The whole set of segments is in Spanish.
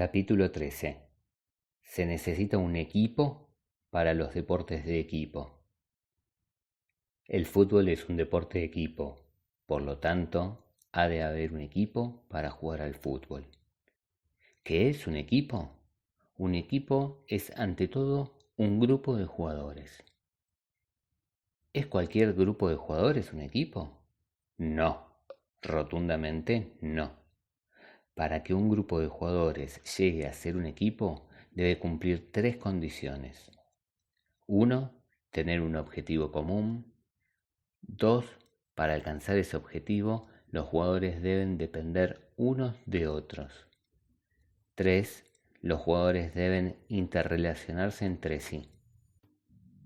Capítulo 13. Se necesita un equipo para los deportes de equipo. El fútbol es un deporte de equipo, por lo tanto, ha de haber un equipo para jugar al fútbol. ¿Qué es un equipo? Un equipo es ante todo un grupo de jugadores. ¿Es cualquier grupo de jugadores un equipo? No, rotundamente no. Para que un grupo de jugadores llegue a ser un equipo, debe cumplir tres condiciones. 1. Tener un objetivo común. 2. Para alcanzar ese objetivo, los jugadores deben depender unos de otros. 3. Los jugadores deben interrelacionarse entre sí.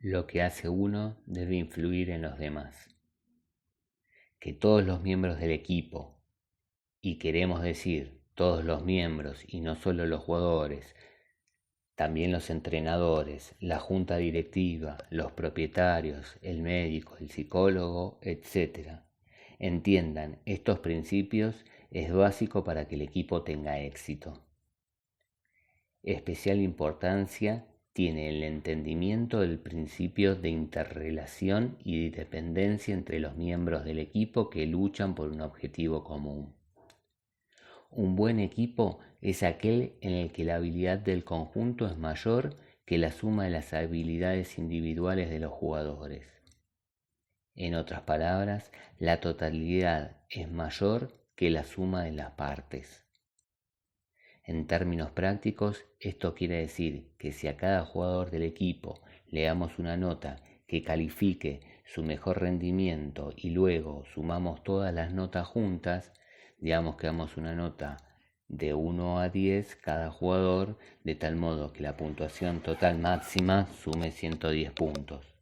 Lo que hace uno debe influir en los demás. Que todos los miembros del equipo, y queremos decir todos los miembros y no solo los jugadores, también los entrenadores, la junta directiva, los propietarios, el médico, el psicólogo, etc. entiendan estos principios es básico para que el equipo tenga éxito. Especial importancia tiene el entendimiento del principio de interrelación y de dependencia entre los miembros del equipo que luchan por un objetivo común. Un buen equipo es aquel en el que la habilidad del conjunto es mayor que la suma de las habilidades individuales de los jugadores. En otras palabras, la totalidad es mayor que la suma de las partes. En términos prácticos, esto quiere decir que si a cada jugador del equipo le damos una nota que califique su mejor rendimiento y luego sumamos todas las notas juntas, digamos que damos una nota de 1 a 10 cada jugador, de tal modo que la puntuación total máxima sume 110 puntos.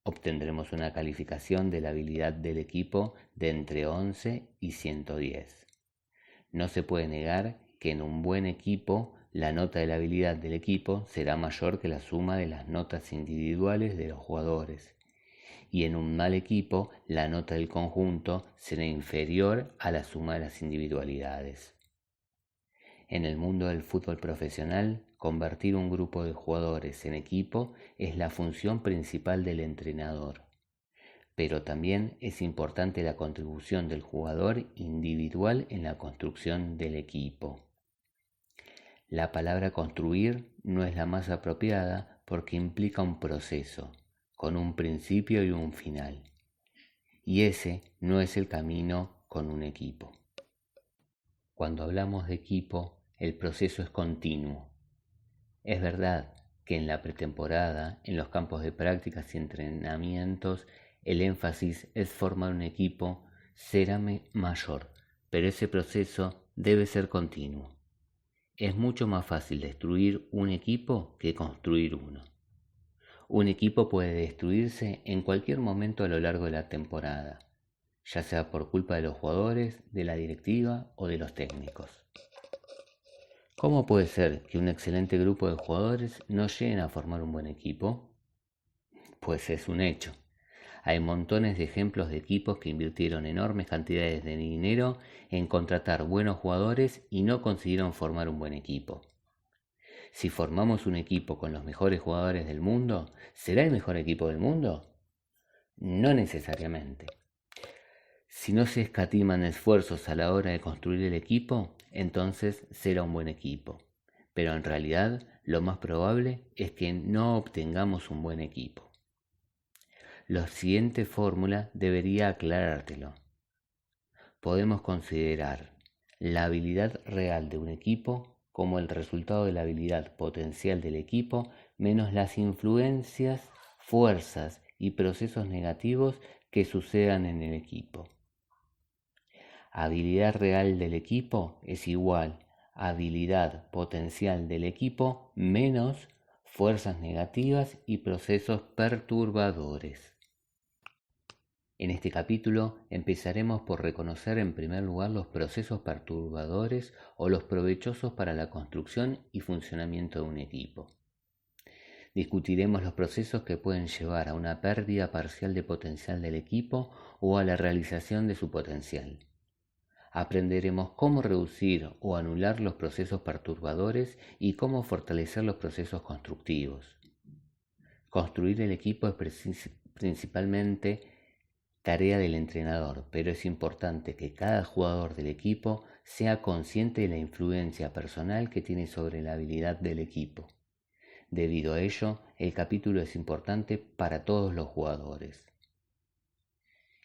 Obtendremos una calificación de la habilidad del equipo de entre 11 y 110. No se puede negar que en un buen equipo la nota de la habilidad del equipo será mayor que la suma de las notas individuales de los jugadores. Y en un mal equipo, la nota del conjunto será inferior a la suma de las individualidades. En el mundo del fútbol profesional, convertir un grupo de jugadores en equipo es la función principal del entrenador. Pero también es importante la contribución del jugador individual en la construcción del equipo. La palabra construir no es la más apropiada porque implica un proceso, con un principio y un final. Y ese no es el camino con un equipo. Cuando hablamos de equipo, el proceso es continuo. Es verdad que en la pretemporada, en los campos de prácticas y entrenamientos, el énfasis es formar un equipo será mayor, pero ese proceso debe ser continuo. Es mucho más fácil destruir un equipo que construir uno. Un equipo puede destruirse en cualquier momento a lo largo de la temporada, ya sea por culpa de los jugadores, de la directiva o de los técnicos. ¿Cómo puede ser que un excelente grupo de jugadores no lleguen a formar un buen equipo? Pues es un hecho. Hay montones de ejemplos de equipos que invirtieron enormes cantidades de dinero en contratar buenos jugadores y no consiguieron formar un buen equipo. Si formamos un equipo con los mejores jugadores del mundo, ¿será el mejor equipo del mundo? No necesariamente. Si no se escatiman esfuerzos a la hora de construir el equipo, entonces será un buen equipo. Pero en realidad, lo más probable es que no obtengamos un buen equipo. La siguiente fórmula debería aclarártelo. Podemos considerar la habilidad real de un equipo como el resultado de la habilidad potencial del equipo menos las influencias, fuerzas y procesos negativos que sucedan en el equipo. Habilidad real del equipo es igual a habilidad potencial del equipo menos fuerzas negativas y procesos perturbadores. En este capítulo empezaremos por reconocer en primer lugar los procesos perturbadores o los provechosos para la construcción y funcionamiento de un equipo. Discutiremos los procesos que pueden llevar a una pérdida parcial de potencial del equipo o a la realización de su potencial. aprenderemos cómo reducir o anular los procesos perturbadores y cómo fortalecer los procesos constructivos. Construir el equipo es principalmente tarea del entrenador, pero es importante que cada jugador del equipo sea consciente de la influencia personal que tiene sobre la habilidad del equipo. Debido a ello, el capítulo es importante para todos los jugadores.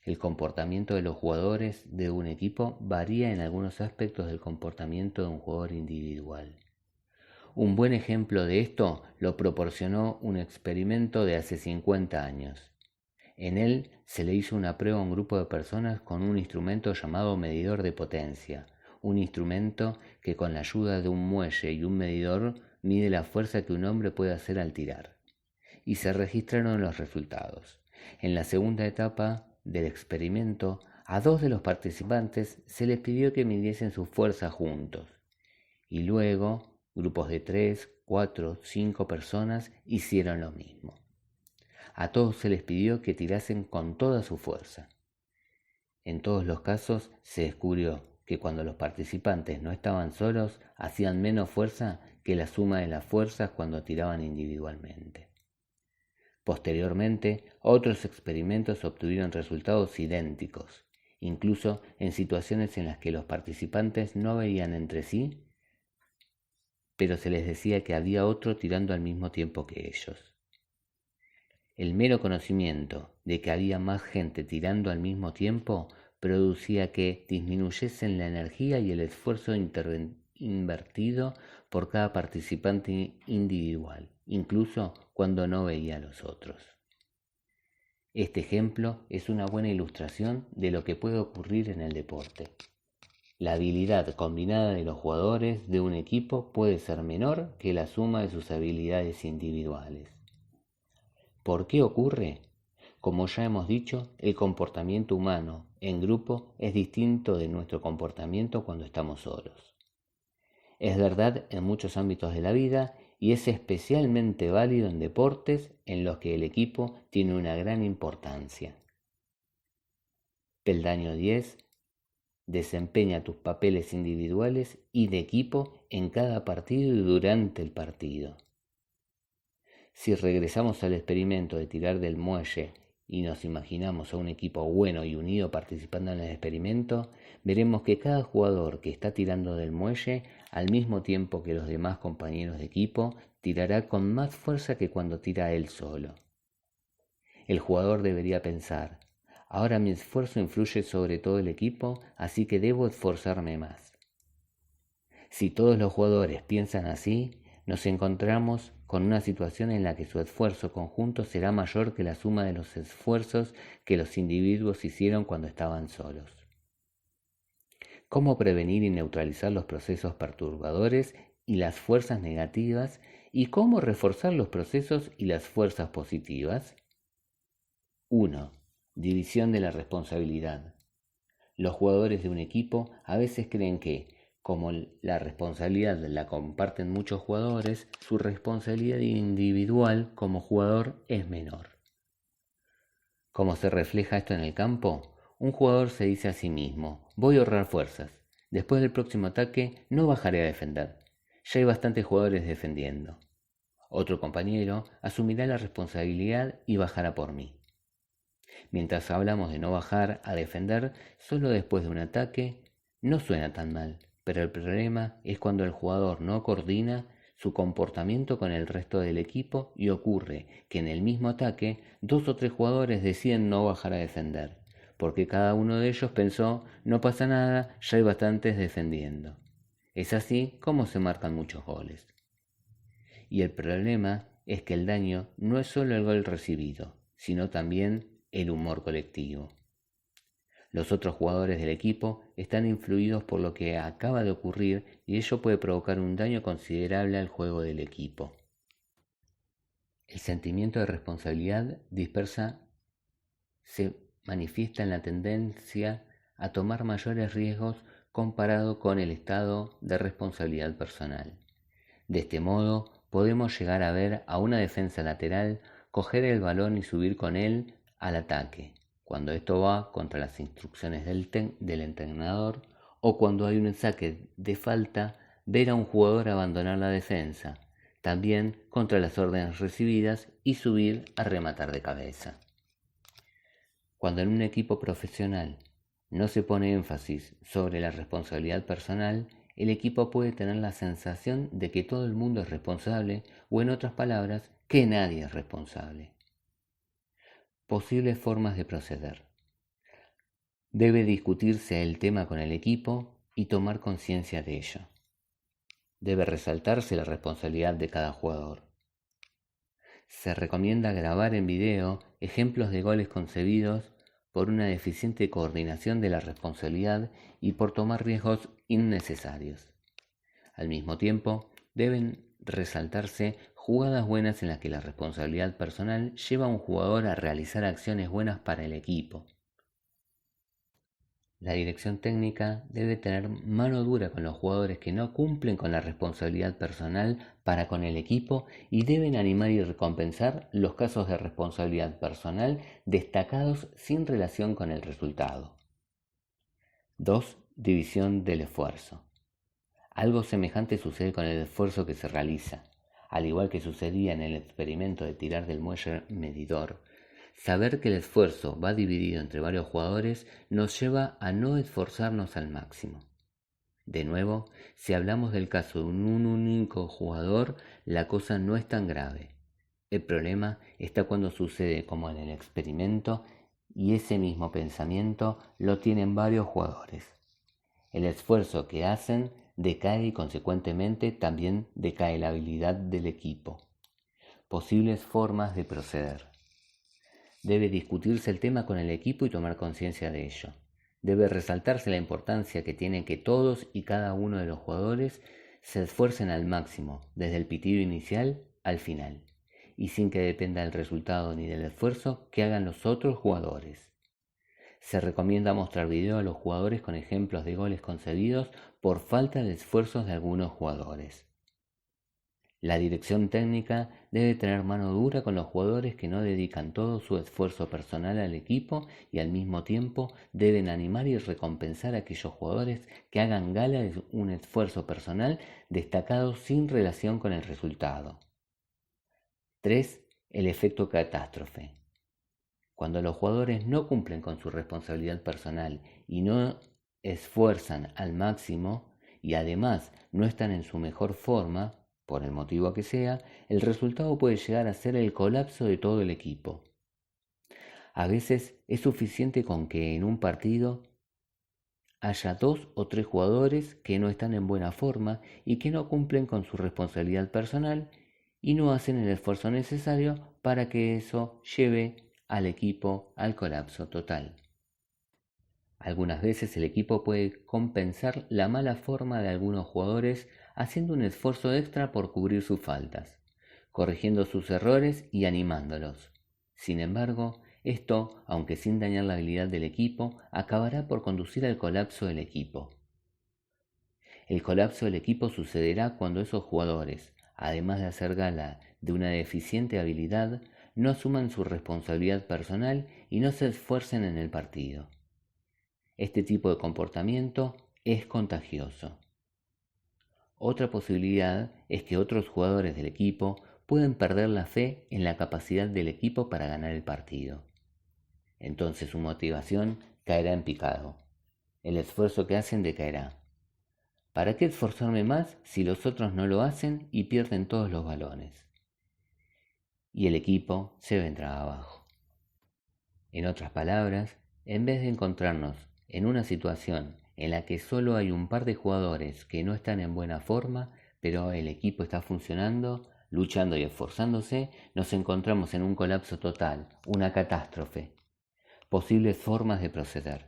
El comportamiento de los jugadores de un equipo varía en algunos aspectos del comportamiento de un jugador individual. Un buen ejemplo de esto lo proporcionó un experimento de hace 50 años. En él se le hizo una prueba a un grupo de personas con un instrumento llamado medidor de potencia, un instrumento que con la ayuda de un muelle y un medidor mide la fuerza que un hombre puede hacer al tirar. Y se registraron los resultados. En la segunda etapa del experimento, a 2 de los participantes se les pidió que midiesen su fuerza juntos. Y luego, grupos de 3, 4, 5 personas hicieron lo mismo. A todos se les pidió que tirasen con toda su fuerza. En todos los casos se descubrió que cuando los participantes no estaban solos, hacían menos fuerza que la suma de las fuerzas cuando tiraban individualmente. Posteriormente, otros experimentos obtuvieron resultados idénticos, incluso en situaciones en las que los participantes no veían entre sí, pero se les decía que había otro tirando al mismo tiempo que ellos. El mero conocimiento de que había más gente tirando al mismo tiempo producía que disminuyesen la energía y el esfuerzo invertido por cada participante individual, incluso cuando no veía a los otros. Este ejemplo es una buena ilustración de lo que puede ocurrir en el deporte. La habilidad combinada de los jugadores de un equipo puede ser menor que la suma de sus habilidades individuales. ¿Por qué ocurre? Como ya hemos dicho, el comportamiento humano en grupo es distinto de nuestro comportamiento cuando estamos solos. Es verdad en muchos ámbitos de la vida y es especialmente válido en deportes en los que el equipo tiene una gran importancia. Peldaño 10. Desempeña tus papeles individuales y de equipo en cada partido y durante el partido. Si regresamos al experimento de tirar del muelle y nos imaginamos a un equipo bueno y unido participando en el experimento, veremos que cada jugador que está tirando del muelle, al mismo tiempo que los demás compañeros de equipo, tirará con más fuerza que cuando tira él solo. El jugador debería pensar: ahora mi esfuerzo influye sobre todo el equipo, así que debo esforzarme más. Si todos los jugadores piensan así, nos encontramos con una situación en la que su esfuerzo conjunto será mayor que la suma de los esfuerzos que los individuos hicieron cuando estaban solos. ¿Cómo prevenir y neutralizar los procesos perturbadores y las fuerzas negativas? ¿Y cómo reforzar los procesos y las fuerzas positivas? 1. División de la responsabilidad. Los jugadores de un equipo a veces creen que, como la responsabilidad la comparten muchos jugadores, su responsabilidad individual como jugador es menor. ¿Cómo se refleja esto en el campo? Un jugador se dice a sí mismo: voy a ahorrar fuerzas. Después del próximo ataque no bajaré a defender. Ya hay bastantes jugadores defendiendo. Otro compañero asumirá la responsabilidad y bajará por mí. Mientras hablamos de no bajar a defender solo después de un ataque, no suena tan mal. Pero el problema es cuando el jugador no coordina su comportamiento con el resto del equipo y ocurre que en el mismo ataque 2 o 3 jugadores deciden no bajar a defender, porque cada uno de ellos pensó: no pasa nada, ya hay bastantes defendiendo. Es así como se marcan muchos goles. Y el problema es que el daño no es solo el gol recibido, sino también el humor colectivo. Los otros jugadores del equipo están influidos por lo que acaba de ocurrir y ello puede provocar un daño considerable al juego del equipo. El sentimiento de responsabilidad dispersa se manifiesta en la tendencia a tomar mayores riesgos comparado con el estado de responsabilidad personal. De este modo, podemos llegar a ver a una defensa lateral coger el balón y subir con él al ataque, cuando esto va contra las instrucciones del entrenador, o cuando hay un saque de falta, ver a un jugador abandonar la defensa, también contra las órdenes recibidas y subir a rematar de cabeza. Cuando en un equipo profesional no se pone énfasis sobre la responsabilidad personal, el equipo puede tener la sensación de que todo el mundo es responsable o, en otras palabras, que nadie es responsable. Posibles formas de proceder. Debe discutirse el tema con el equipo y tomar conciencia de ello. Debe resaltarse la responsabilidad de cada jugador. Se recomienda grabar en video ejemplos de goles concebidos por una deficiente coordinación de la responsabilidad y por tomar riesgos innecesarios. Al mismo tiempo, deben resaltarse jugadas buenas en las que la responsabilidad personal lleva a un jugador a realizar acciones buenas para el equipo. La dirección técnica debe tener mano dura con los jugadores que no cumplen con la responsabilidad personal para con el equipo y deben animar y recompensar los casos de responsabilidad personal destacados sin relación con el resultado. 2. División del esfuerzo. Algo semejante sucede con el esfuerzo que se realiza. Al igual que sucedía en el experimento de tirar del muelle medidor, saber que el esfuerzo va dividido entre varios jugadores nos lleva a no esforzarnos al máximo. De nuevo, si hablamos del caso de un único jugador, la cosa no es tan grave. El problema está cuando sucede como en el experimento y ese mismo pensamiento lo tienen varios jugadores. El esfuerzo que hacen decae y consecuentemente también decae la habilidad del equipo. Posibles formas de proceder. Debe discutirse el tema con el equipo y tomar conciencia de ello. Debe resaltarse la importancia que tiene que todos y cada uno de los jugadores se esfuercen al máximo, desde el pitido inicial al final, y sin que dependa del resultado ni del esfuerzo que hagan los otros jugadores. Se recomienda mostrar video a los jugadores con ejemplos de goles concebidos por falta de esfuerzos de algunos jugadores. La dirección técnica debe tener mano dura con los jugadores que no dedican todo su esfuerzo personal al equipo y al mismo tiempo deben animar y recompensar a aquellos jugadores que hagan gala de un esfuerzo personal destacado sin relación con el resultado. 3. El efecto catástrofe. Cuando los jugadores no cumplen con su responsabilidad personal y no esfuerzan al máximo y además no están en su mejor forma, por el motivo que sea, el resultado puede llegar a ser el colapso de todo el equipo. A veces es suficiente con que en un partido haya 2 o 3 jugadores que no están en buena forma y que no cumplen con su responsabilidad personal y no hacen el esfuerzo necesario para que eso lleve al equipo al colapso total. Algunas veces el equipo puede compensar la mala forma de algunos jugadores haciendo un esfuerzo extra por cubrir sus faltas, corrigiendo sus errores y animándolos. Sin embargo, esto, aunque sin dañar la habilidad del equipo, acabará por conducir al colapso del equipo. El colapso del equipo sucederá cuando esos jugadores, además de hacer gala de una deficiente habilidad, no asuman su responsabilidad personal y no se esfuercen en el partido. Este tipo de comportamiento es contagioso. Otra posibilidad es que otros jugadores del equipo pueden perder la fe en la capacidad del equipo para ganar el partido. Entonces su motivación caerá en picado. El esfuerzo que hacen decaerá. ¿Para qué esforzarme más si los otros no lo hacen y pierden todos los balones? Y el equipo se vendrá abajo. En otras palabras, en vez de encontrarnos en una situación en la que solo hay un par de jugadores que no están en buena forma, pero el equipo está funcionando, luchando y esforzándose, nos encontramos en un colapso total, una catástrofe. Posibles formas de proceder.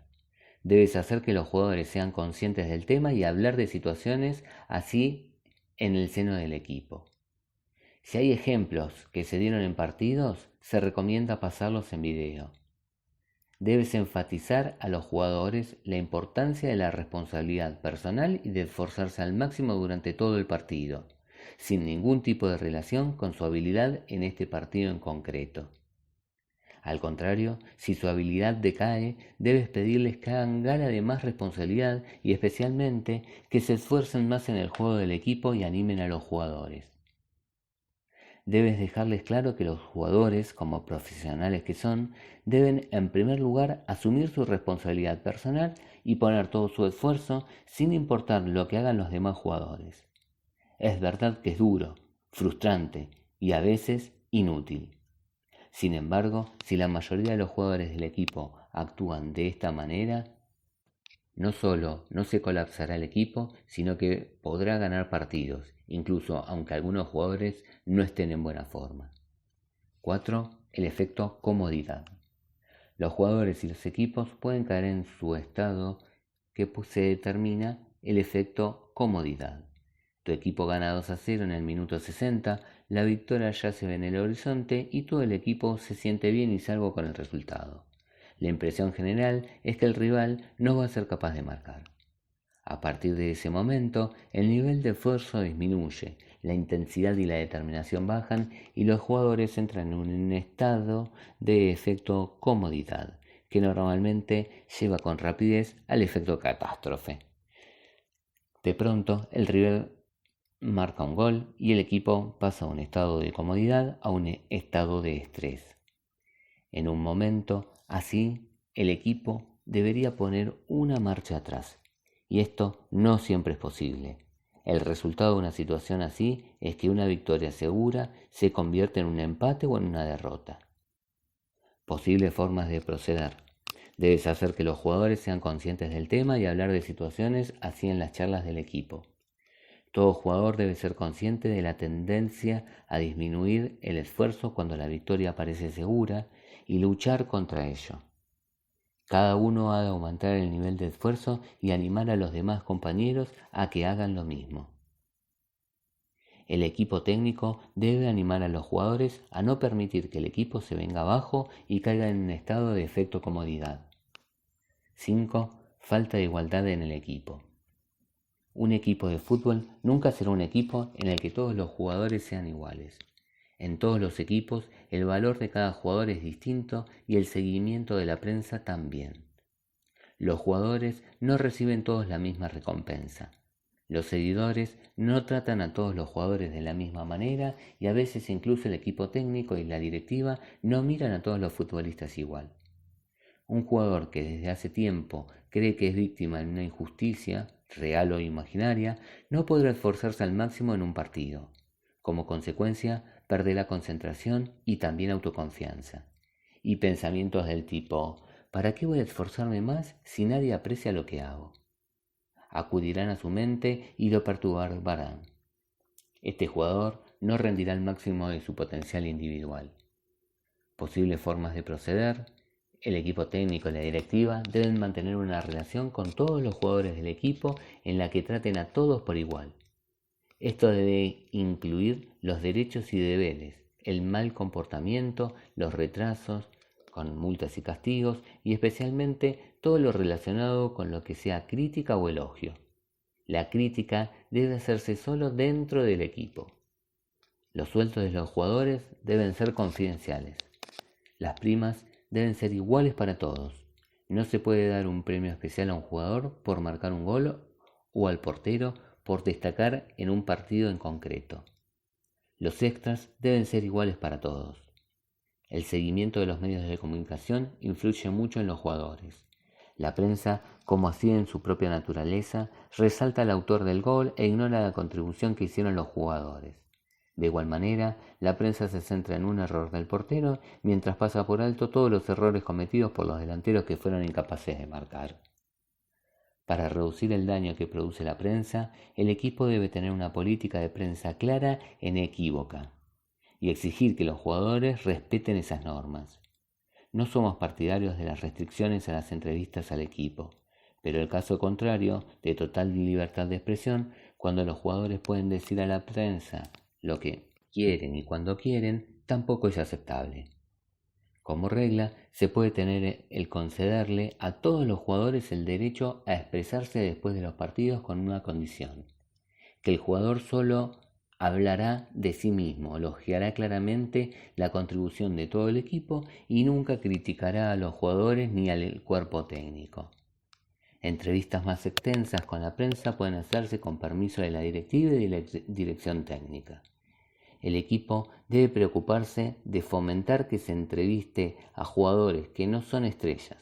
Debes hacer que los jugadores sean conscientes del tema y hablar de situaciones así en el seno del equipo. Si hay ejemplos que se dieron en partidos, se recomienda pasarlos en video. Debes enfatizar a los jugadores la importancia de la responsabilidad personal y de esforzarse al máximo durante todo el partido, sin ningún tipo de relación con su habilidad en este partido en concreto. Al contrario, si su habilidad decae, debes pedirles que hagan gala de más responsabilidad y especialmente que se esfuercen más en el juego del equipo y animen a los jugadores. Debes dejarles claro que los jugadores, como profesionales que son, deben en primer lugar asumir su responsabilidad personal y poner todo su esfuerzo sin importar lo que hagan los demás jugadores. Es verdad que es duro, frustrante y a veces inútil. Sin embargo, si la mayoría de los jugadores del equipo actúan de esta manera, no solo no se colapsará el equipo, sino que podrá ganar partidos, incluso aunque algunos jugadores no estén en buena forma. 4. El efecto comodidad. Los jugadores y los equipos pueden caer en su estado que se determina el efecto comodidad. Tu equipo gana 2-0 en el minuto 60, la victoria ya se ve en el horizonte y todo el equipo se siente bien y salvo con el resultado. La impresión general es que el rival no va a ser capaz de marcar. A partir de ese momento, el nivel de esfuerzo disminuye, la intensidad y la determinación bajan y los jugadores entran en un estado de efecto comodidad, que normalmente lleva con rapidez al efecto catástrofe. De pronto, el rival marca un gol y el equipo pasa de un estado de comodidad a un estado de estrés. En un momento así, el equipo debería poner una marcha atrás, y esto no siempre es posible. El resultado de una situación así es que una victoria segura se convierte en un empate o en una derrota. Posibles formas de proceder. Debes hacer que los jugadores sean conscientes del tema y hablar de situaciones así en las charlas del equipo. Todo jugador debe ser consciente de la tendencia a disminuir el esfuerzo cuando la victoria parece segura y luchar contra ello. Cada uno ha de aumentar el nivel de esfuerzo y animar a los demás compañeros a que hagan lo mismo. El equipo técnico debe animar a los jugadores a no permitir que el equipo se venga abajo y caiga en un estado de efecto comodidad. 5. Falta de igualdad en el equipo. Un equipo de fútbol nunca será un equipo en el que todos los jugadores sean iguales. En todos los equipos el valor de cada jugador es distinto y el seguimiento de la prensa también. Los jugadores no reciben todos la misma recompensa. Los seguidores no tratan a todos los jugadores de la misma manera y a veces incluso el equipo técnico y la directiva no miran a todos los futbolistas igual. Un jugador que desde hace tiempo cree que es víctima de una injusticia, real o imaginaria, no podrá esforzarse al máximo en un partido. Como consecuencia, perderá concentración y también autoconfianza. Y pensamientos del tipo, ¿para qué voy a esforzarme más si nadie aprecia lo que hago? Acudirán a su mente y lo perturbarán. Este jugador no rendirá el máximo de su potencial individual. Posibles formas de proceder. El equipo técnico y la directiva deben mantener una relación con todos los jugadores del equipo en la que traten a todos por igual. Esto debe incluir los derechos y deberes, el mal comportamiento, los retrasos, con multas y castigos, y especialmente todo lo relacionado con lo que sea crítica o elogio. La crítica debe hacerse solo dentro del equipo. Los sueldos de los jugadores deben ser confidenciales. Las primas deben ser iguales para todos. No se puede dar un premio especial a un jugador por marcar un gol o al portero por destacar en un partido en concreto. Los extras deben ser iguales para todos. El seguimiento de los medios de comunicación influye mucho en los jugadores. La prensa, como así en su propia naturaleza, resalta al autor del gol e ignora la contribución que hicieron los jugadores. De igual manera, la prensa se centra en un error del portero mientras pasa por alto todos los errores cometidos por los delanteros que fueron incapaces de marcar. Para reducir el daño que produce la prensa, el equipo debe tener una política de prensa clara e inequívoca y exigir que los jugadores respeten esas normas. No somos partidarios de las restricciones a las entrevistas al equipo, pero el caso contrario, de total libertad de expresión, cuando los jugadores pueden decir a la prensa lo que quieren y cuando quieren, tampoco es aceptable. Como regla, se puede tener el concederle a todos los jugadores el derecho a expresarse después de los partidos con una condición: que el jugador solo Hablará de sí mismo, elogiará claramente la contribución de todo el equipo y nunca criticará a los jugadores ni al cuerpo técnico. Entrevistas más extensas con la prensa pueden hacerse con permiso de la directiva y de la dirección técnica. El equipo debe preocuparse de fomentar que se entreviste a jugadores que no son estrellas,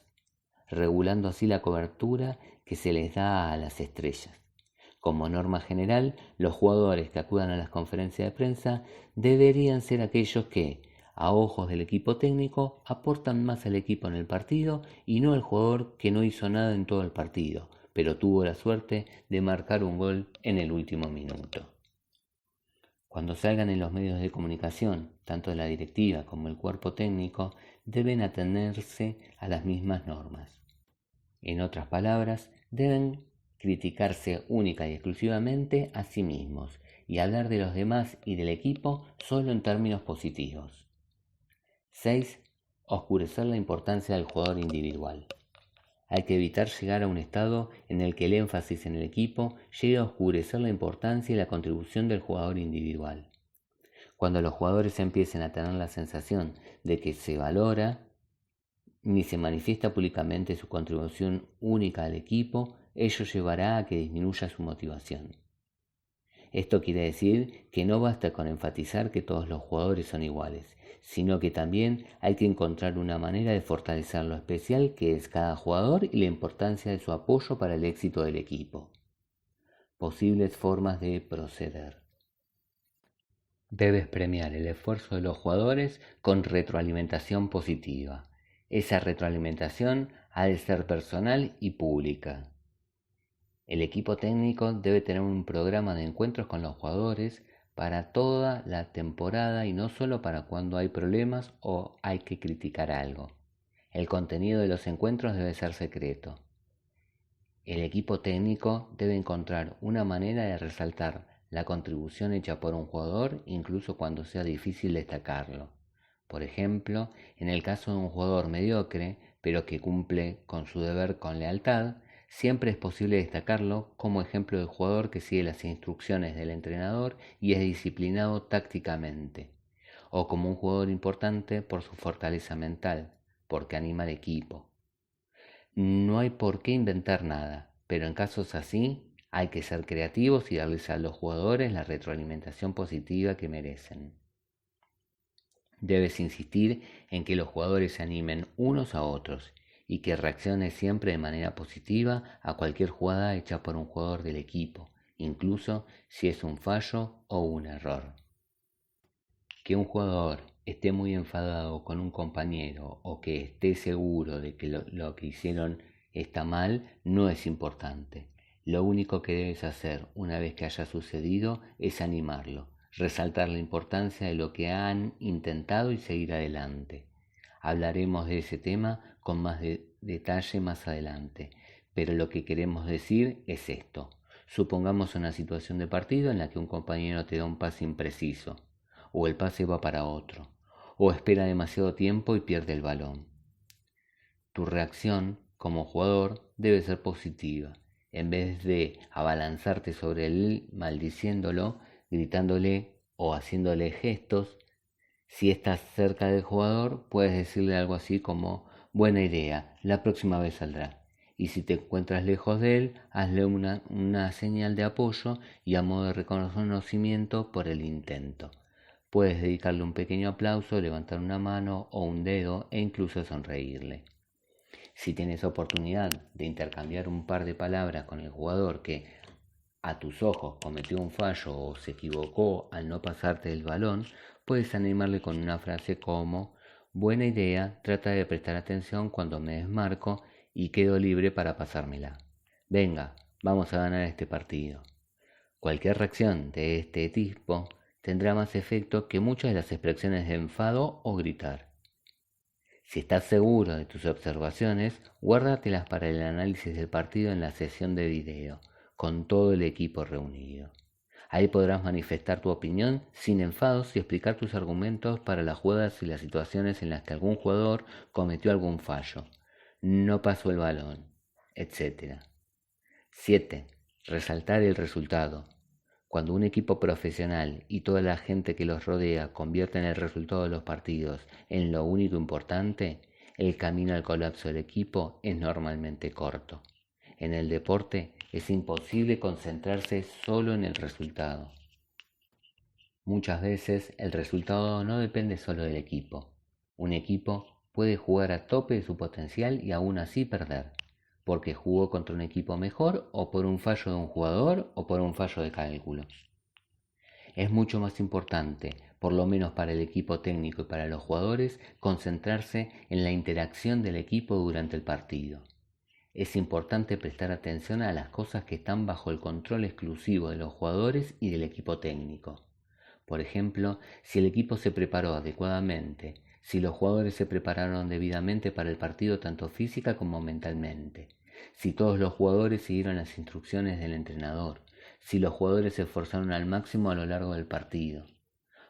regulando así la cobertura que se les da a las estrellas. Como norma general, los jugadores que acudan a las conferencias de prensa deberían ser aquellos que, a ojos del equipo técnico, aportan más al equipo en el partido y no el jugador que no hizo nada en todo el partido, pero tuvo la suerte de marcar un gol en el último minuto. Cuando salgan en los medios de comunicación, tanto la directiva como el cuerpo técnico deben atenerse a las mismas normas. En otras palabras, deben criticarse única y exclusivamente a sí mismos y hablar de los demás y del equipo solo en términos positivos. 6. Oscurecer la importancia del jugador individual. Hay que evitar llegar a un estado en el que el énfasis en el equipo llegue a oscurecer la importancia y la contribución del jugador individual. Cuando los jugadores empiecen a tener la sensación de que se valora ni se manifiesta públicamente su contribución única al equipo, ello llevará a que disminuya su motivación. Esto quiere decir que no basta con enfatizar que todos los jugadores son iguales, sino que también hay que encontrar una manera de fortalecer lo especial que es cada jugador y la importancia de su apoyo para el éxito del equipo. Posibles formas de proceder. Debes premiar el esfuerzo de los jugadores con retroalimentación positiva. Esa retroalimentación ha de ser personal y pública. El equipo técnico debe tener un programa de encuentros con los jugadores para toda la temporada y no solo para cuando hay problemas o hay que criticar algo. El contenido de los encuentros debe ser secreto. El equipo técnico debe encontrar una manera de resaltar la contribución hecha por un jugador incluso cuando sea difícil destacarlo. Por ejemplo, en el caso de un jugador mediocre, pero que cumple con su deber con lealtad, siempre es posible destacarlo como ejemplo de jugador que sigue las instrucciones del entrenador y es disciplinado tácticamente, o como un jugador importante por su fortaleza mental, porque anima al equipo. No hay por qué inventar nada, pero en casos así hay que ser creativos y darles a los jugadores la retroalimentación positiva que merecen. Debes insistir en que los jugadores se animen unos a otros y que reaccione siempre de manera positiva a cualquier jugada hecha por un jugador del equipo, incluso si es un fallo o un error. Que un jugador esté muy enfadado con un compañero o que esté seguro de que lo que hicieron está mal no es importante. Lo único que debes hacer una vez que haya sucedido es animarlo, resaltar la importancia de lo que han intentado y seguir adelante. Hablaremos de ese tema con más detalle más adelante, pero lo que queremos decir es esto. Supongamos una situación de partido en la que un compañero te da un pase impreciso, o el pase va para otro, o espera demasiado tiempo y pierde el balón. Tu reacción como jugador debe ser positiva. En vez de abalanzarte sobre él maldiciéndolo, gritándole o haciéndole gestos, si estás cerca del jugador, puedes decirle algo así como: buena idea, la próxima vez saldrá. Y si te encuentras lejos de él, hazle una señal de apoyo y a modo de reconocimiento por el intento. Puedes dedicarle un pequeño aplauso, levantar una mano o un dedo e incluso sonreírle. Si tienes oportunidad de intercambiar un par de palabras con el jugador que a tus ojos cometió un fallo o se equivocó al no pasarte el balón, puedes animarle con una frase como: buena idea, trata de prestar atención cuando me desmarco y quedo libre para pasármela. Venga, vamos a ganar este partido. Cualquier reacción de este tipo tendrá más efecto que muchas de las expresiones de enfado o gritar. Si estás seguro de tus observaciones, guárdatelas para el análisis del partido en la sesión de video, con todo el equipo reunido. Ahí podrás manifestar tu opinión sin enfados y explicar tus argumentos para las jugadas y las situaciones en las que algún jugador cometió algún fallo, no pasó el balón, etc. 7. Resaltar el resultado. Cuando un equipo profesional y toda la gente que los rodea convierten el resultado de los partidos en lo único importante, el camino al colapso del equipo es normalmente corto. En el deporte es imposible concentrarse solo en el resultado. Muchas veces el resultado no depende solo del equipo. Un equipo puede jugar a tope de su potencial y aún así perder, porque jugó contra un equipo mejor o por un fallo de un jugador o por un fallo de cálculo. Es mucho más importante, por lo menos para el equipo técnico y para los jugadores, concentrarse en la interacción del equipo durante el partido. Es importante prestar atención a las cosas que están bajo el control exclusivo de los jugadores y del equipo técnico. Por ejemplo, si el equipo se preparó adecuadamente, si los jugadores se prepararon debidamente para el partido tanto física como mentalmente, si todos los jugadores siguieron las instrucciones del entrenador, si los jugadores se esforzaron al máximo a lo largo del partido.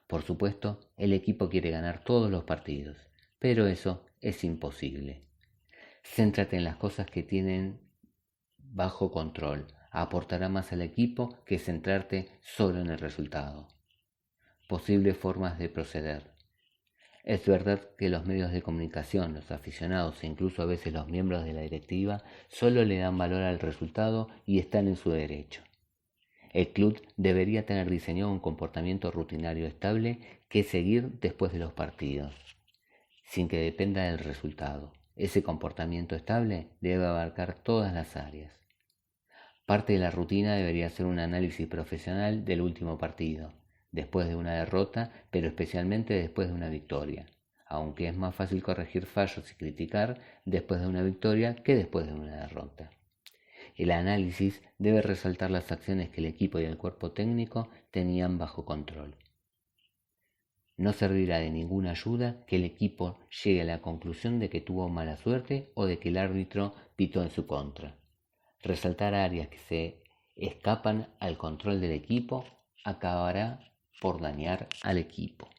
Por supuesto, el equipo quiere ganar todos los partidos, pero eso es imposible. Céntrate en las cosas que tienen bajo control. Aportará más al equipo que centrarte solo en el resultado. Posibles formas de proceder. Es verdad que los medios de comunicación, los aficionados e incluso a veces los miembros de la directiva solo le dan valor al resultado y están en su derecho. El club debería tener diseñado un comportamiento rutinario estable que seguir después de los partidos, sin que dependa del resultado. Ese comportamiento estable debe abarcar todas las áreas. Parte de la rutina debería ser un análisis profesional del último partido, después de una derrota, pero especialmente después de una victoria, aunque es más fácil corregir fallos y criticar después de una victoria que después de una derrota. El análisis debe resaltar las acciones que el equipo y el cuerpo técnico tenían bajo control. No servirá de ninguna ayuda que el equipo llegue a la conclusión de que tuvo mala suerte o de que el árbitro pitó en su contra. Resaltar áreas que se escapan al control del equipo acabará por dañar al equipo.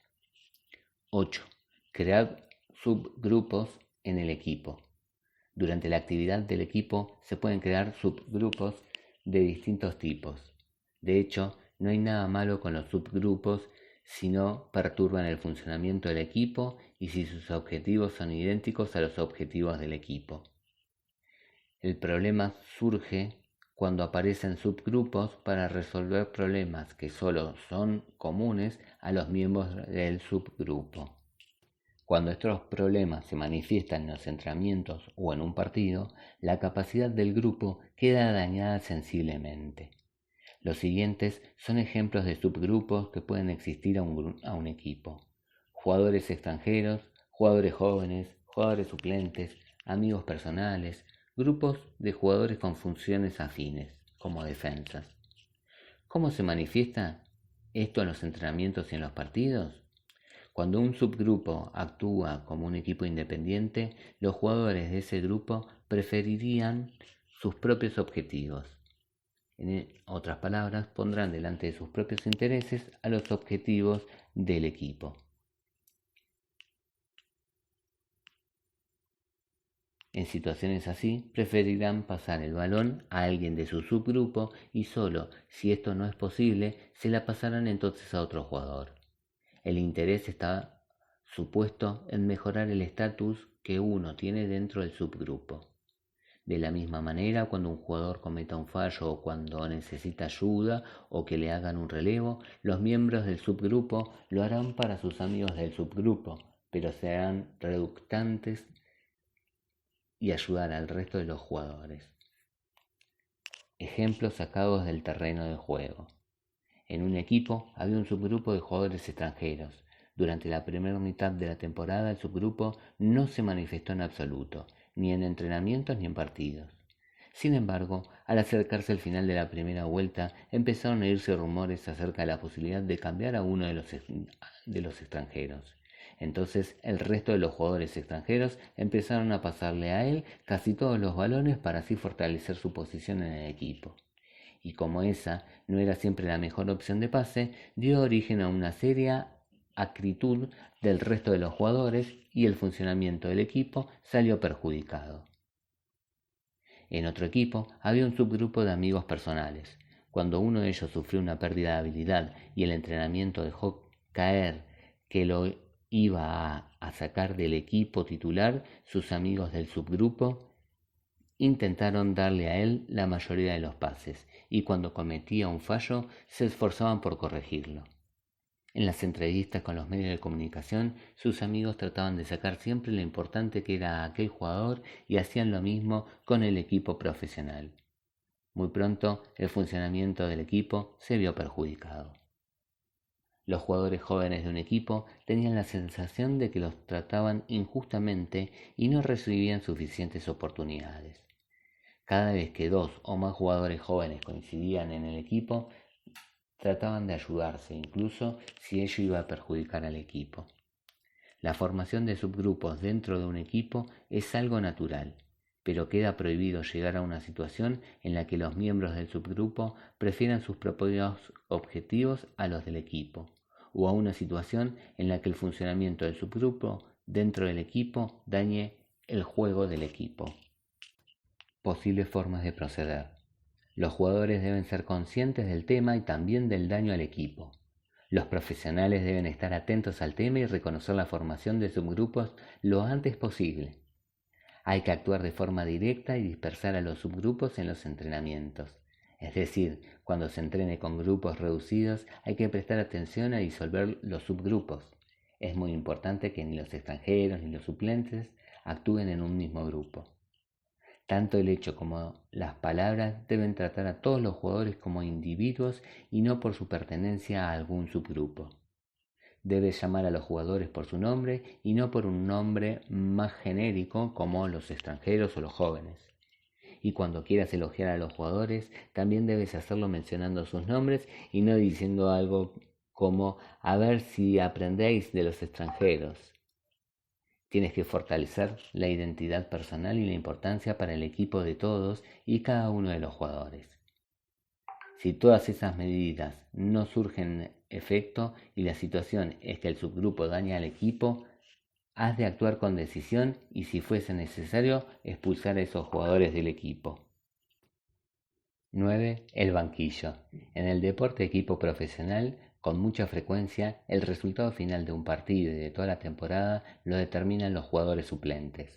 8. Crear subgrupos en el equipo. Durante la actividad del equipo se pueden crear subgrupos de distintos tipos. De hecho, no hay nada malo con los subgrupos si no perturban el funcionamiento del equipo y si sus objetivos son idénticos a los objetivos del equipo. El problema surge cuando aparecen subgrupos para resolver problemas que solo son comunes a los miembros del subgrupo. Cuando estos problemas se manifiestan en los entrenamientos o en un partido, la capacidad del grupo queda dañada sensiblemente. Los siguientes son ejemplos de subgrupos que pueden existir a un equipo: jugadores extranjeros, jugadores jóvenes, jugadores suplentes, amigos personales, grupos de jugadores con funciones afines, como defensas. ¿Cómo se manifiesta esto en los entrenamientos y en los partidos? Cuando un subgrupo actúa como un equipo independiente, los jugadores de ese grupo preferirían sus propios objetivos. En otras palabras, pondrán delante de sus propios intereses a los objetivos del equipo. En situaciones así, preferirán pasar el balón a alguien de su subgrupo y solo si esto no es posible, se la pasarán entonces a otro jugador. El interés está supuesto en mejorar el estatus que uno tiene dentro del subgrupo. De la misma manera, cuando un jugador cometa un fallo o cuando necesita ayuda o que le hagan un relevo, los miembros del subgrupo lo harán para sus amigos del subgrupo, pero serán reluctantes y ayudar al resto de los jugadores. Ejemplos sacados del terreno de juego. En un equipo había un subgrupo de jugadores extranjeros. Durante la primera mitad de la temporada el subgrupo no se manifestó en absoluto, ni en entrenamientos ni en partidos. Sin embargo, al acercarse el final de la primera vuelta, empezaron a oírse rumores acerca de la posibilidad de cambiar a uno de los extranjeros. Entonces el resto de los jugadores extranjeros empezaron a pasarle a él casi todos los balones para así fortalecer su posición en el equipo. Y como esa no era siempre la mejor opción de pase, dio origen a una seria acritud del resto de los jugadores y el funcionamiento del equipo salió perjudicado. En otro equipo había un subgrupo de amigos personales. Cuando uno de ellos sufrió una pérdida de habilidad y el entrenamiento dejó caer que lo iba a sacar del equipo titular, sus amigos del subgrupo intentaron darle a él la mayoría de los pases y cuando cometía un fallo se esforzaban por corregirlo. En las entrevistas con los medios de comunicación, sus amigos trataban de sacar siempre lo importante que era aquel jugador y hacían lo mismo con el equipo profesional. Muy pronto, el funcionamiento del equipo se vio perjudicado. Los jugadores jóvenes de un equipo tenían la sensación de que los trataban injustamente y no recibían suficientes oportunidades. Cada vez que 2 o más jugadores jóvenes coincidían en el equipo, trataban de ayudarse, incluso si ello iba a perjudicar al equipo. La formación de subgrupos dentro de un equipo es algo natural, pero queda prohibido llegar a una situación en la que los miembros del subgrupo prefieran sus propios objetivos a los del equipo, o a una situación en la que el funcionamiento del subgrupo dentro del equipo dañe el juego del equipo. Posibles formas de proceder. Los jugadores deben ser conscientes del tema y también del daño al equipo. Los profesionales deben estar atentos al tema y reconocer la formación de subgrupos lo antes posible. Hay que actuar de forma directa y dispersar a los subgrupos en los entrenamientos. Es decir, cuando se entrene con grupos reducidos hay que prestar atención a disolver los subgrupos. Es muy importante que ni los extranjeros ni los suplentes actúen en un mismo grupo. Tanto el hecho como las palabras deben tratar a todos los jugadores como individuos y no por su pertenencia a algún subgrupo. Debes llamar a los jugadores por su nombre y no por un nombre más genérico como los extranjeros o los jóvenes. Y cuando quieras elogiar a los jugadores, también debes hacerlo mencionando sus nombres y no diciendo algo como a ver si aprendéis de los extranjeros. Tienes que fortalecer la identidad personal y la importancia para el equipo de todos y cada uno de los jugadores. Si todas esas medidas no surgen efecto y la situación es que el subgrupo daña al equipo, has de actuar con decisión y si fuese necesario expulsar a esos jugadores del equipo. 9. El banquillo. En el deporte equipo profesional, con mucha frecuencia, el resultado final de un partido y de toda la temporada lo determinan los jugadores suplentes.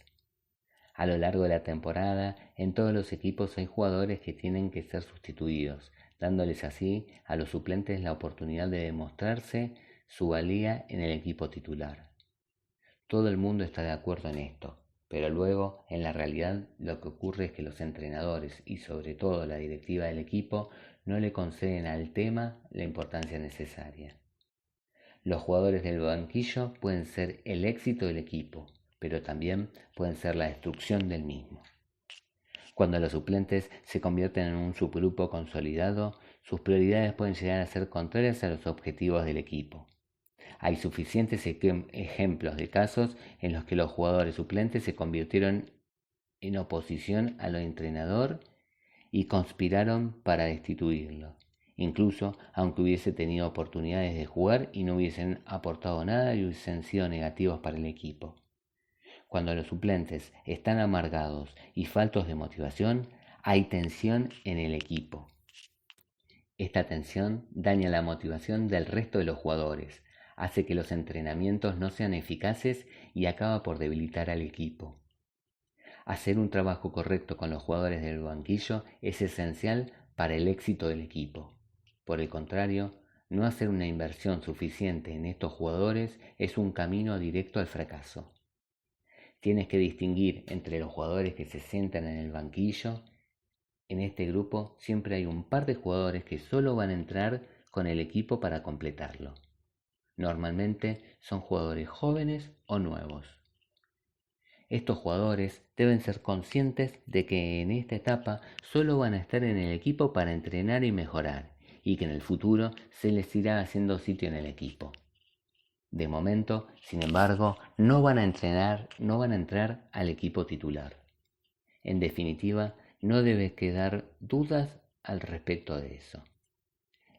A lo largo de la temporada, en todos los equipos hay jugadores que tienen que ser sustituidos, dándoles así a los suplentes la oportunidad de demostrarse su valía en el equipo titular. Todo el mundo está de acuerdo en esto, pero luego, en la realidad, lo que ocurre es que los entrenadores y sobre todo la directiva del equipo no le conceden al tema la importancia necesaria. Los jugadores del banquillo pueden ser el éxito del equipo, pero también pueden ser la destrucción del mismo. Cuando los suplentes se convierten en un subgrupo consolidado, sus prioridades pueden llegar a ser contrarias a los objetivos del equipo. Hay suficientes ejemplos de casos en los que los jugadores suplentes se convirtieron en oposición al entrenador y conspiraron para destituirlo, incluso aunque hubiese tenido oportunidades de jugar y no hubiesen aportado nada y hubiesen sido negativos para el equipo. Cuando los suplentes están amargados y faltos de motivación, hay tensión en el equipo. Esta tensión daña la motivación del resto de los jugadores, hace que los entrenamientos no sean eficaces y acaba por debilitar al equipo. Hacer un trabajo correcto con los jugadores del banquillo es esencial para el éxito del equipo. Por el contrario, no hacer una inversión suficiente en estos jugadores es un camino directo al fracaso. Tienes que distinguir entre los jugadores que se sientan en el banquillo. En este grupo siempre hay un par de jugadores que solo van a entrar con el equipo para completarlo. Normalmente son jugadores jóvenes o nuevos. Estos jugadores deben ser conscientes de que en esta etapa solo van a estar en el equipo para entrenar y mejorar, y que en el futuro se les irá haciendo sitio en el equipo. De momento, sin embargo, no van a entrar al equipo titular. En definitiva, no debe quedar dudas al respecto de eso.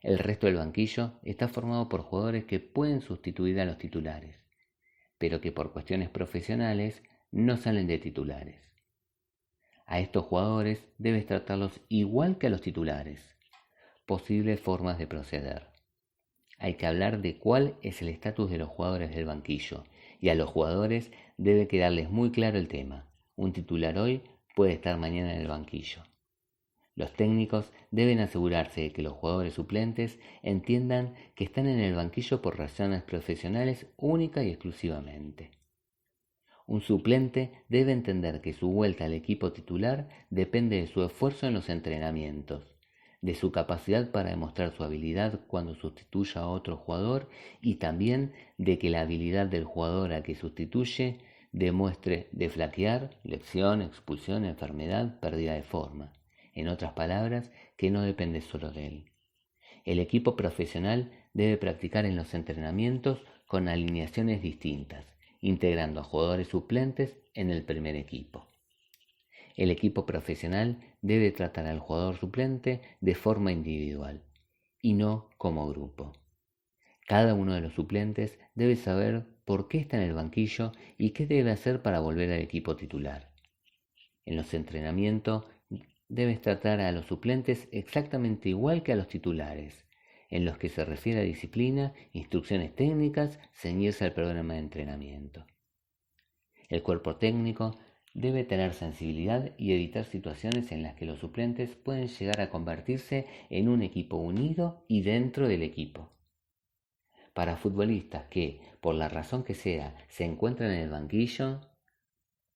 El resto del banquillo está formado por jugadores que pueden sustituir a los titulares, pero que por cuestiones profesionales no salen de titulares. A estos jugadores debes tratarlos igual que a los titulares. posibles formas de proceder. Hay que hablar de cuál es el estatus de los jugadores del banquillo, y a los jugadores debe quedarles muy claro el tema. Un titular hoy puede estar mañana en el banquillo. Los técnicos deben asegurarse de que los jugadores suplentes entiendan que están en el banquillo por razones profesionales única y exclusivamente. Un suplente debe entender que su vuelta al equipo titular depende de su esfuerzo en los entrenamientos, de su capacidad para demostrar su habilidad cuando sustituya a otro jugador y también de que la habilidad del jugador al que sustituye demuestre de flaquear, lesión, expulsión, enfermedad, pérdida de forma. En otras palabras, que no depende solo de él. El equipo profesional debe practicar en los entrenamientos con alineaciones distintas, integrando a jugadores suplentes en el primer equipo. El equipo profesional debe tratar al jugador suplente de forma individual y no como grupo. Cada uno de los suplentes debe saber por qué está en el banquillo y qué debe hacer para volver al equipo titular. En los entrenamientos debes tratar a los suplentes exactamente igual que a los titulares, en los que se refiere a disciplina, instrucciones técnicas, ceñirse al programa de entrenamiento. El cuerpo técnico debe tener sensibilidad y evitar situaciones en las que los suplentes pueden llegar a convertirse en un equipo unido y dentro del equipo. Para futbolistas que, por la razón que sea, se encuentran en el banquillo,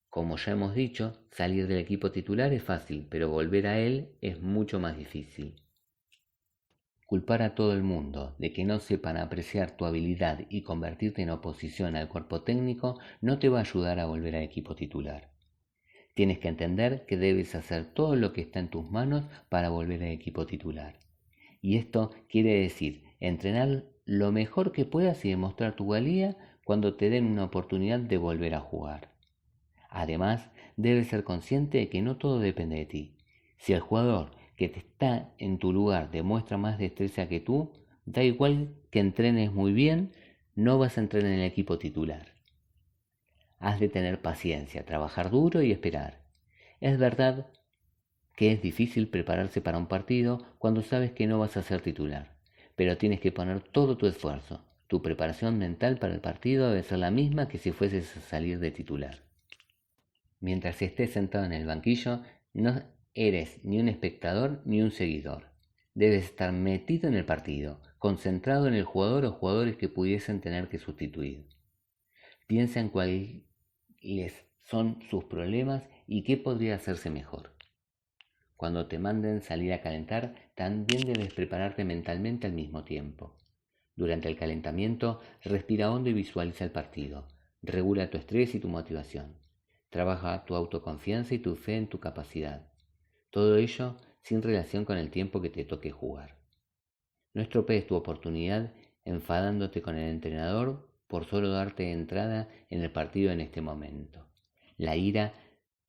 como ya hemos dicho, salir del equipo titular es fácil, pero volver a él es mucho más difícil. Culpar a todo el mundo de que no sepan apreciar tu habilidad y convertirte en oposición al cuerpo técnico no te va a ayudar a volver al equipo titular. Tienes que entender que debes hacer todo lo que está en tus manos para volver al equipo titular. Y esto quiere decir entrenar lo mejor que puedas y demostrar tu valía cuando te den una oportunidad de volver a jugar. Además, debes ser consciente de que no todo depende de ti. Si el jugador que te está en tu lugar demuestra más destreza que tú, da igual que entrenes muy bien, no vas a entrar en el equipo titular. Has de tener paciencia, trabajar duro y esperar. Es verdad que es difícil prepararse para un partido cuando sabes que no vas a ser titular, pero tienes que poner todo tu esfuerzo. Tu preparación mental para el partido debe ser la misma que si fueses a salir de titular. Mientras estés sentado en el banquillo, no eres ni un espectador ni un seguidor. Debes estar metido en el partido, concentrado en el jugador o jugadores que pudiesen tener que sustituir. Piensa en cuáles son sus problemas y qué podría hacerse mejor. Cuando te manden salir a calentar, también debes prepararte mentalmente al mismo tiempo. Durante el calentamiento, respira hondo y visualiza el partido. Regula tu estrés y tu motivación. Trabaja tu autoconfianza y tu fe en tu capacidad. Todo ello sin relación con el tiempo que te toque jugar. No estropees tu oportunidad enfadándote con el entrenador por solo darte entrada en el partido en este momento. La ira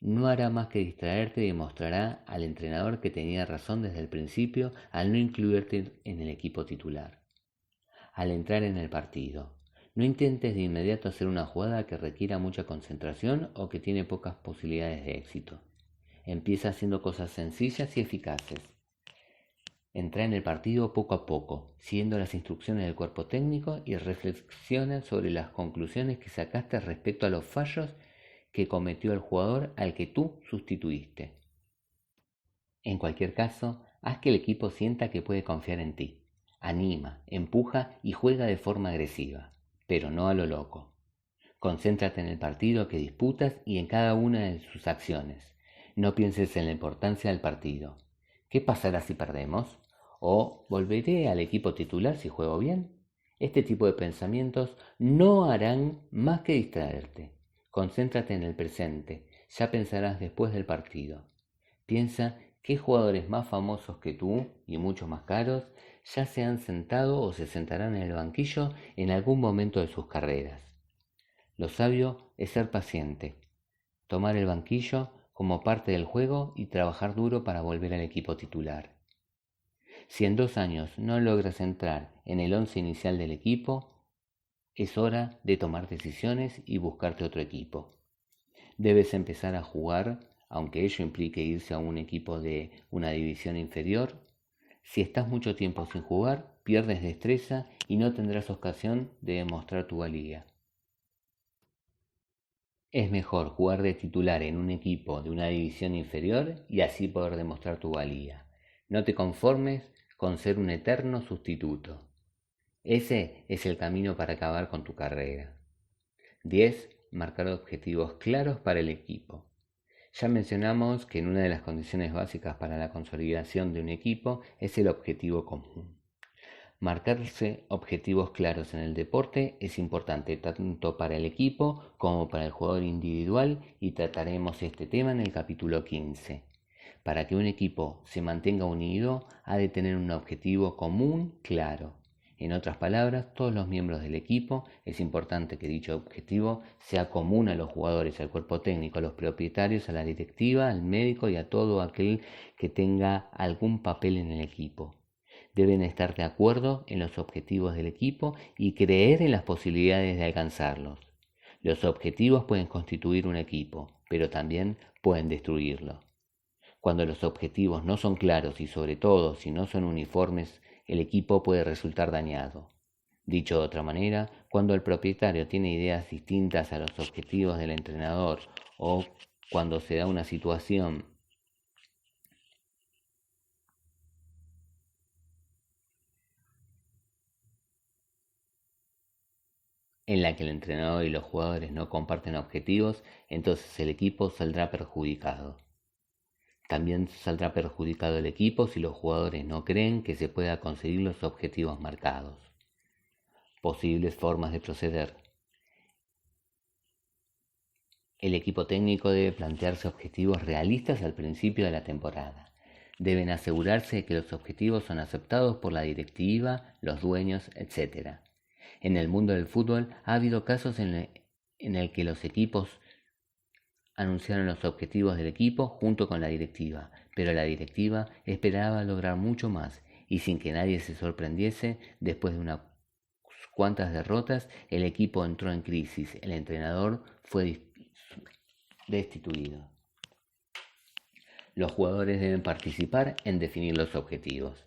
no hará más que distraerte y demostrará al entrenador que tenía razón desde el principio al no incluirte en el equipo titular. Al entrar en el partido, no intentes de inmediato hacer una jugada que requiera mucha concentración o que tiene pocas posibilidades de éxito. Empieza haciendo cosas sencillas y eficaces. Entra en el partido poco a poco, siguiendo las instrucciones del cuerpo técnico y reflexiona sobre las conclusiones que sacaste respecto a los fallos que cometió el jugador al que tú sustituiste. En cualquier caso, haz que el equipo sienta que puede confiar en ti. Anima, empuja y juega de forma agresiva, pero no a lo loco. Concéntrate en el partido que disputas y en cada una de sus acciones. No pienses en la importancia del partido. ¿Qué pasará si perdemos? ¿O volveré al equipo titular si juego bien? Este tipo de pensamientos no harán más que distraerte. Concéntrate en el presente, ya pensarás después del partido. Piensa qué jugadores más famosos que tú y muchos más caros ya se han sentado o se sentarán en el banquillo en algún momento de sus carreras. Lo sabio es ser paciente, tomar el banquillo como parte del juego y trabajar duro para volver al equipo titular. Si en 2 años no logras entrar en el 11 inicial del equipo, es hora de tomar decisiones y buscarte otro equipo. Debes empezar a jugar, aunque ello implique irse a un equipo de una división inferior. Si estás mucho tiempo sin jugar, pierdes destreza y no tendrás ocasión de demostrar tu valía. Es mejor jugar de titular en un equipo de una división inferior y así poder demostrar tu valía. No te conformes con ser un eterno sustituto. Ese es el camino para acabar con tu carrera. 10. Marcar objetivos claros para el equipo. Ya mencionamos que una de las condiciones básicas para la consolidación de un equipo es el objetivo común. Marcarse objetivos claros en el deporte es importante tanto para el equipo como para el jugador individual y trataremos este tema en el capítulo 15. Para que un equipo se mantenga unido, ha de tener un objetivo común claro. En otras palabras, todos los miembros del equipo, es importante que dicho objetivo sea común a los jugadores, al cuerpo técnico, a los propietarios, a la directiva, al médico y a todo aquel que tenga algún papel en el equipo. Deben estar de acuerdo en los objetivos del equipo y creer en las posibilidades de alcanzarlos. Los objetivos pueden constituir un equipo, pero también pueden destruirlo. Cuando los objetivos no son claros y sobre todo si no son uniformes, el equipo puede resultar dañado. Dicho de otra manera, cuando el propietario tiene ideas distintas a los objetivos del entrenador o cuando se da una situación en la que el entrenador y los jugadores no comparten objetivos, entonces el equipo saldrá perjudicado. También saldrá perjudicado el equipo si los jugadores no creen que se pueda conseguir los objetivos marcados. Posibles formas de proceder. El equipo técnico debe plantearse objetivos realistas al principio de la temporada. Deben asegurarse de que los objetivos son aceptados por la directiva, los dueños, etc. En el mundo del fútbol ha habido casos en el que los equipos anunciaron los objetivos del equipo junto con la directiva, pero la directiva esperaba lograr mucho más y sin que nadie se sorprendiese, después de unas cuantas derrotas, el equipo entró en crisis, el entrenador fue destituido. Los jugadores deben participar en definir los objetivos.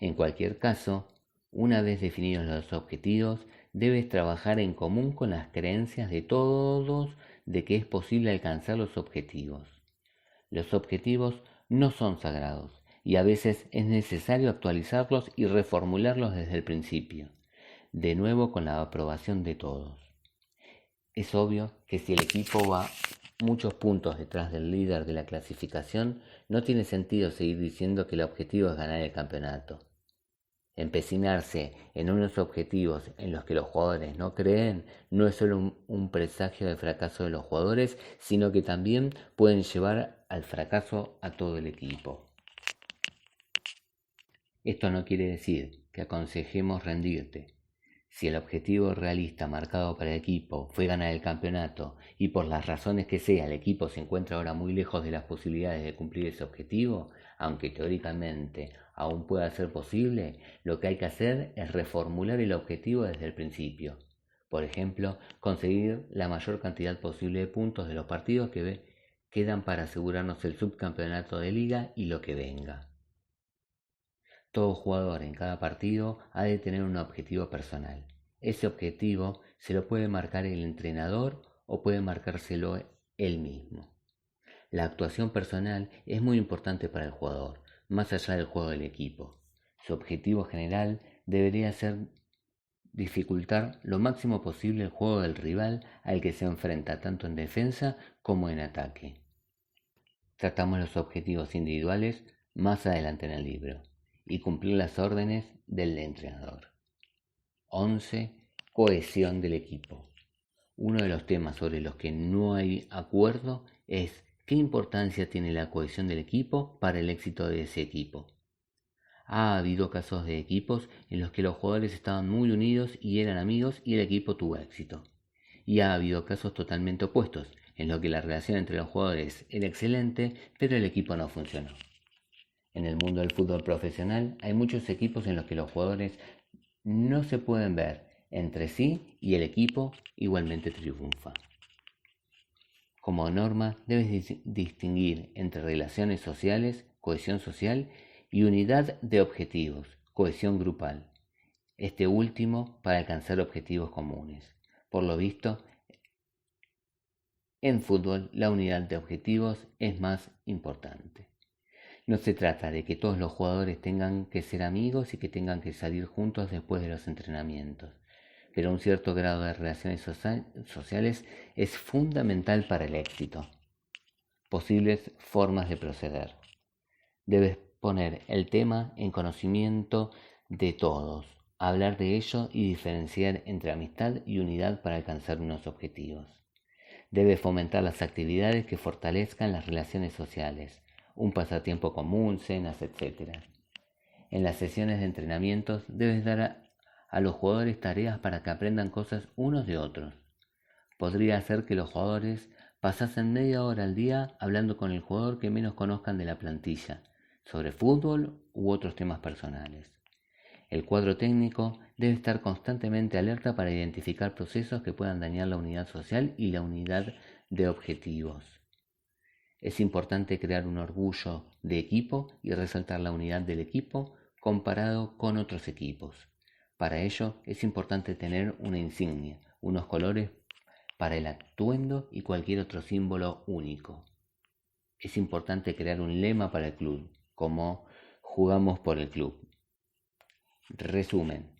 En cualquier caso, una vez definidos los objetivos, debes trabajar en común con las creencias de todos de que es posible alcanzar los objetivos. Los objetivos no son sagrados y a veces es necesario actualizarlos y reformularlos desde el principio, de nuevo con la aprobación de todos. Es obvio que si el equipo va muchos puntos detrás del líder de la clasificación, no tiene sentido seguir diciendo que el objetivo es ganar el campeonato. Empecinarse en unos objetivos en los que los jugadores no creen no es solo un presagio del fracaso de los jugadores, sino que también pueden llevar al fracaso a todo el equipo. Esto no quiere decir que aconsejemos rendirte. Si el objetivo realista marcado para el equipo fue ganar el campeonato y por las razones que sea el equipo se encuentra ahora muy lejos de las posibilidades de cumplir ese objetivo, aunque teóricamente aún pueda ser posible, lo que hay que hacer es reformular el objetivo desde el principio. Por ejemplo, conseguir la mayor cantidad posible de puntos de los partidos que quedan para asegurarnos el subcampeonato de liga y lo que venga. Todo jugador en cada partido ha de tener un objetivo personal. Ese objetivo se lo puede marcar el entrenador o puede marcárselo él mismo. La actuación personal es muy importante para el jugador, más allá del juego del equipo. Su objetivo general debería ser dificultar lo máximo posible el juego del rival al que se enfrenta tanto en defensa como en ataque. Tratamos los objetivos individuales más adelante en el libro y cumplir las órdenes del entrenador. 11. Cohesión del equipo. Uno de los temas sobre los que no hay acuerdo es qué importancia tiene la cohesión del equipo para el éxito de ese equipo. Ha habido casos de equipos en los que los jugadores estaban muy unidos y eran amigos y el equipo tuvo éxito. Y ha habido casos totalmente opuestos, en los que la relación entre los jugadores era excelente, pero el equipo no funcionó. En el mundo del fútbol profesional hay muchos equipos en los que los jugadores no se pueden ver entre sí y el equipo igualmente triunfa. Como norma, debes distinguir entre relaciones sociales, cohesión social y unidad de objetivos, cohesión grupal. Este último para alcanzar objetivos comunes. Por lo visto, en fútbol la unidad de objetivos es más importante. No se trata de que todos los jugadores tengan que ser amigos y que tengan que salir juntos después de los entrenamientos, pero un cierto grado de relaciones sociales es fundamental para el éxito. Posibles formas de proceder. Debes poner el tema en conocimiento de todos, hablar de ello y diferenciar entre amistad y unidad para alcanzar unos objetivos. Debes fomentar las actividades que fortalezcan las relaciones sociales, un pasatiempo común, cenas, etc. En las sesiones de entrenamientos debes dar a los jugadores tareas para que aprendan cosas unos de otros. Podría ser que los jugadores pasasen media hora al día hablando con el jugador que menos conozcan de la plantilla, sobre fútbol u otros temas personales. El cuadro técnico debe estar constantemente alerta para identificar procesos que puedan dañar la unidad social y la unidad de objetivos. Es importante crear un orgullo de equipo y resaltar la unidad del equipo comparado con otros equipos. Para ello es importante tener una insignia, unos colores para el atuendo y cualquier otro símbolo único. Es importante crear un lema para el club, como jugamos por el club. Resumen.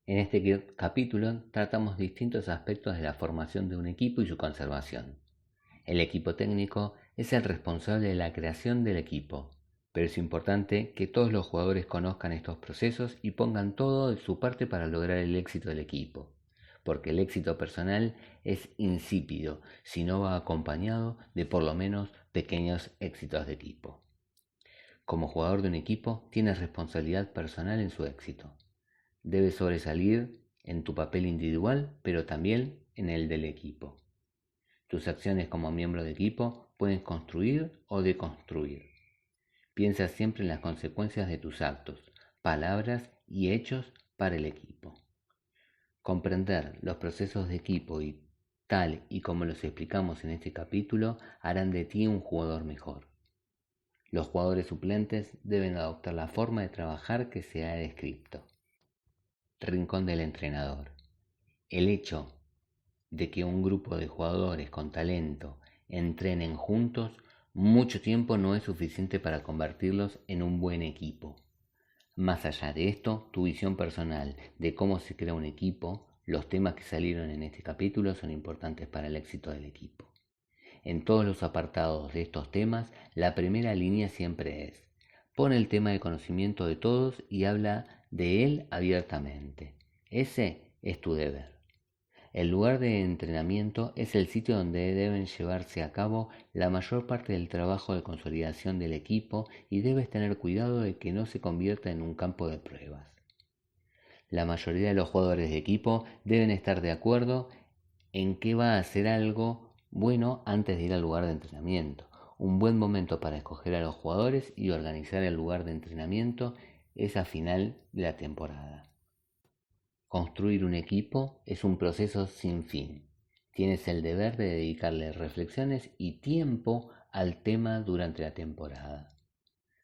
En este capítulo tratamos distintos aspectos de la formación de un equipo y su conservación. El equipo técnico es el responsable de la creación del equipo, pero es importante que todos los jugadores conozcan estos procesos y pongan todo de su parte para lograr el éxito del equipo, porque el éxito personal es insípido si no va acompañado de por lo menos pequeños éxitos de equipo. Como jugador de un equipo, tienes responsabilidad personal en su éxito. Debes sobresalir en tu papel individual, pero también en el del equipo. Tus acciones como miembro de equipo pueden construir o deconstruir. Piensa siempre en las consecuencias de tus actos, palabras y hechos para el equipo. Comprender los procesos de equipo y tal y como los explicamos en este capítulo harán de ti un jugador mejor. Los jugadores suplentes deben adoptar la forma de trabajar que se ha descrito. Rincón del entrenador. El hecho de que un grupo de jugadores con talento entrenen juntos mucho tiempo no es suficiente para convertirlos en un buen equipo. Más allá de esto, tu visión personal de cómo se crea un equipo, los temas que salieron en este capítulo son importantes para el éxito del equipo. En todos los apartados de estos temas, la primera línea siempre es: pon el tema de conocimiento de todos y habla de él abiertamente. Ese es tu deber. El lugar de entrenamiento es el sitio donde deben llevarse a cabo la mayor parte del trabajo de consolidación del equipo y debes tener cuidado de que no se convierta en un campo de pruebas. La mayoría de los jugadores de equipo deben estar de acuerdo en que va a hacer algo bueno antes de ir al lugar de entrenamiento. Un buen momento para escoger a los jugadores y organizar el lugar de entrenamiento es a final de la temporada. Construir un equipo es un proceso sin fin. Tienes el deber de dedicarle reflexiones y tiempo al tema durante la temporada.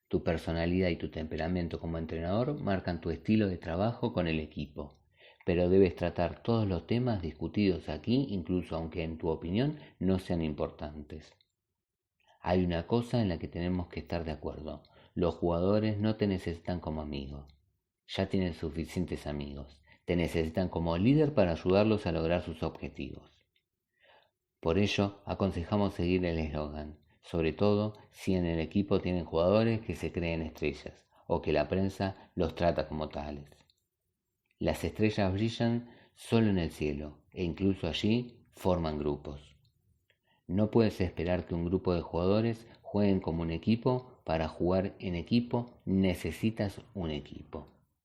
Tu personalidad y tu temperamento como entrenador marcan tu estilo de trabajo con el equipo, pero debes tratar todos los temas discutidos aquí, incluso aunque en tu opinión no sean importantes. Hay una cosa en la que tenemos que estar de acuerdo: los jugadores no te necesitan como amigo. Ya tienes suficientes amigos. Te necesitan como líder para ayudarlos a lograr sus objetivos. Por ello, aconsejamos seguir el eslogan, sobre todo si en el equipo tienen jugadores que se creen estrellas o que la prensa los trata como tales. Las estrellas brillan solo en el cielo e incluso allí forman grupos. No puedes esperar que un grupo de jugadores jueguen como un equipo. Para jugar en equipo necesitas un equipo.